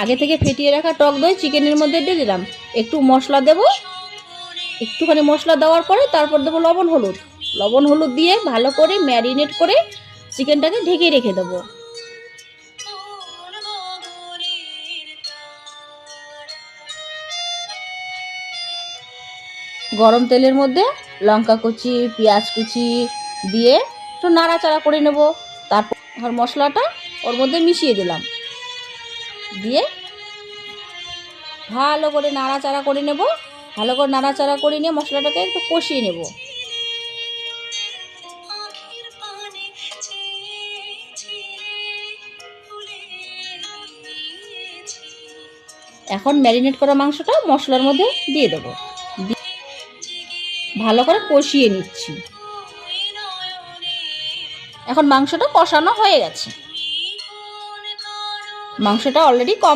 আগে থেকে ফেটিয়ে রাখা টক দই চিকেনের মধ্যে দিয়ে দিলাম। একটু মশলা দেব, একটুখানি মশলা দেওয়ার পরে তারপর দেবো লবণ হলুদ দিয়ে ভালো করে ম্যারিনেট করে চিকেনটাকে ঢেকে রেখে দেবো। গরম তেলের মধ্যে লঙ্কা কুচি পেঁয়াজ কুচি দিয়ে একটু নাড়াচাড়া করে নেব। তারপর মশলাটা ওর মধ্যে মিশিয়ে দিলাম, দিয়ে ভালো করে নাড়াচাড়া করে নেব। ভালো করে নাড়াচাড়া করে নিয়ে মশলাটাকে একটু কষিয়ে নেব। এখন ম্যারিনেট করা মাংসটা মশলার মধ্যে দিয়ে দেবো, ভালো করে কষিয়ে নিচ্ছি। এখন মাংসটা কষানো হয়ে গেছে, মাংসটা অলরেডি